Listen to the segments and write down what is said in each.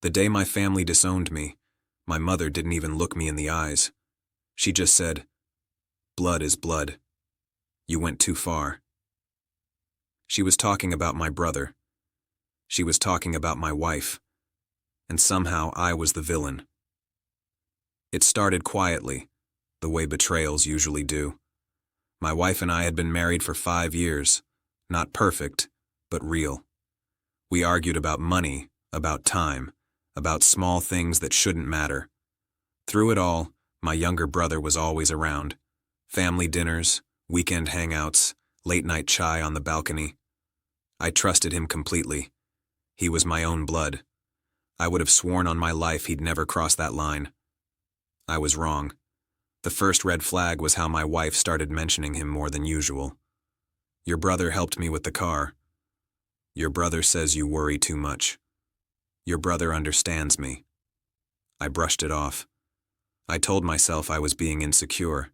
The day my family disowned me, my mother didn't even look me in the eyes. She just said, "Blood is blood. You went too far." She was talking about my brother. She was talking about my wife. And somehow I was the villain. It started quietly, the way betrayals usually do. My wife and I had been married for 5 years, not perfect, but real. We argued about money, about time, about small things that shouldn't matter. Through it all, my younger brother was always around. Family dinners, weekend hangouts, late-night chai on the balcony. I trusted him completely. He was my own blood. I would have sworn on my life he'd never cross that line. I was wrong. The first red flag was how my wife started mentioning him more than usual. "Your brother helped me with the car. Your brother says you worry too much. Your brother understands me." I brushed it off. I told myself I was being insecure.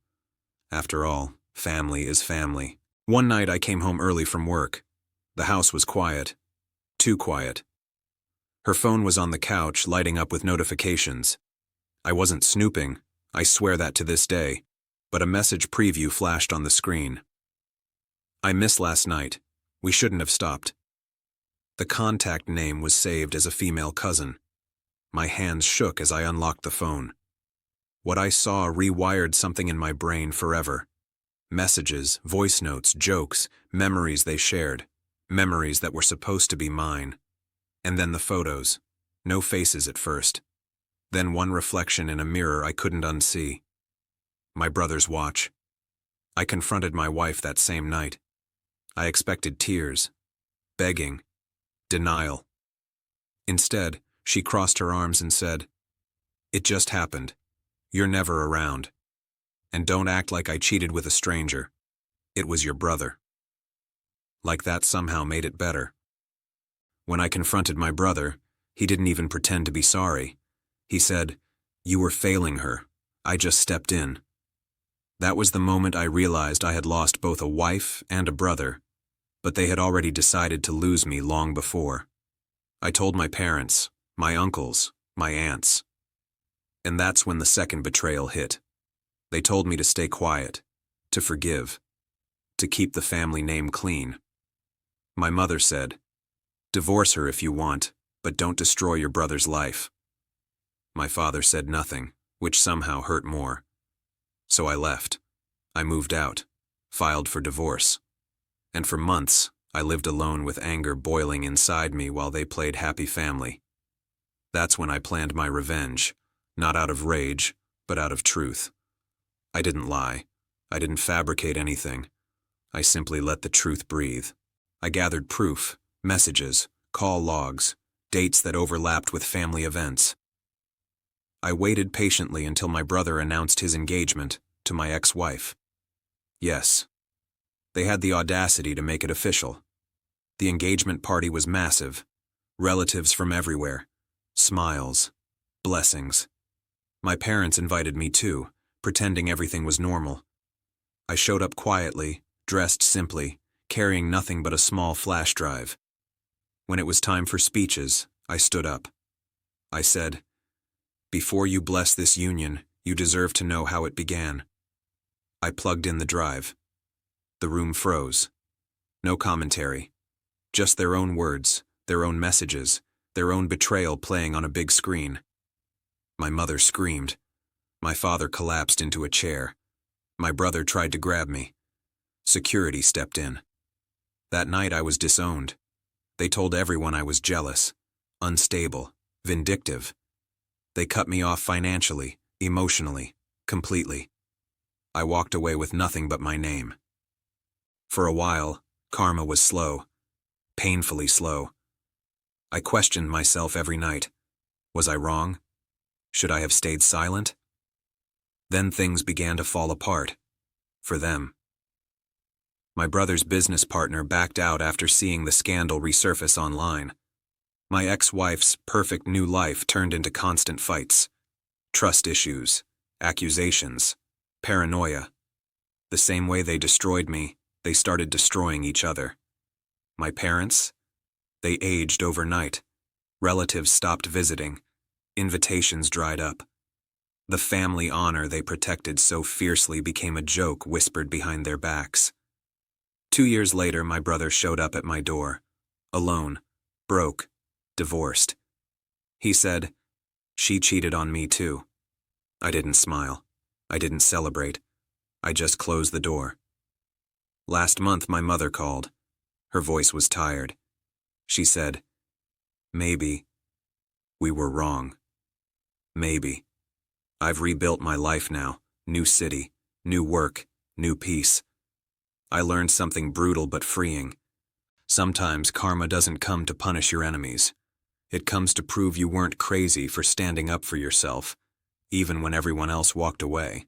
After all, family is family. One night I came home early from work. The house was quiet. Too quiet. Her phone was on the couch, lighting up with notifications. I wasn't snooping, I swear that to this day, but a message preview flashed on the screen. "I missed last night. We shouldn't have stopped." The contact name was saved as a female cousin. My hands shook as I unlocked the phone. What I saw rewired something in my brain forever. Messages, voice notes, jokes, memories they shared. Memories that were supposed to be mine. And then the photos. No faces at first. Then one reflection in a mirror I couldn't unsee. My brother's watch. I confronted my wife that same night. I expected tears, begging, denial. Instead, she crossed her arms and said, "It just happened. You're never around. And don't act like I cheated with a stranger. It was your brother." Like that somehow made it better. When I confronted my brother, he didn't even pretend to be sorry. He said, "You were failing her. I just stepped in." That was the moment I realized I had lost both a wife and a brother, but they had already decided to lose me long before. I told my parents, my uncles, my aunts. And that's when the second betrayal hit. They told me to stay quiet, to forgive, to keep the family name clean. My mother said, "Divorce her if you want, but don't destroy your brother's life." My father said nothing, which somehow hurt more. So I left. I moved out, filed for divorce. And for months, I lived alone with anger boiling inside me while they played happy family. That's when I planned my revenge, not out of rage, but out of truth. I didn't lie. I didn't fabricate anything. I simply let the truth breathe. I gathered proof, messages, call logs, dates that overlapped with family events. I waited patiently until my brother announced his engagement to my ex-wife. Yes, they had the audacity to make it official. The engagement party was massive. Relatives from everywhere. Smiles. Blessings. My parents invited me too, pretending everything was normal. I showed up quietly, dressed simply, carrying nothing but a small flash drive. When it was time for speeches, I stood up. I said, "Before you bless this union, you deserve to know how it began." I plugged in the drive. The room froze. No commentary. Just their own words, their own messages, their own betrayal playing on a big screen. My mother screamed. My father collapsed into a chair. My brother tried to grab me. Security stepped in. That night I was disowned. They told everyone I was jealous, unstable, vindictive. They cut me off financially, emotionally, completely. I walked away with nothing but my name. For a while, karma was slow, painfully slow. I questioned myself every night. Was I wrong? Should I have stayed silent? Then things began to fall apart. For them. My brother's business partner backed out after seeing the scandal resurface online. My ex-wife's perfect new life turned into constant fights. Trust issues, accusations, paranoia. The same way they destroyed me, they started destroying each other. My parents? They aged overnight. Relatives stopped visiting. Invitations dried up. The family honor they protected so fiercely became a joke whispered behind their backs. 2 years later, my brother showed up at my door. Alone, broke, divorced. He said, "She cheated on me too." I didn't smile. I didn't celebrate. I just closed the door. Last month, my mother called. Her voice was tired. She said, "Maybe we were wrong. Maybe. I've rebuilt my life now. New city, new work, new peace. I learned something brutal but freeing. Sometimes karma doesn't come to punish your enemies. It comes to prove you weren't crazy for standing up for yourself, even when everyone else walked away."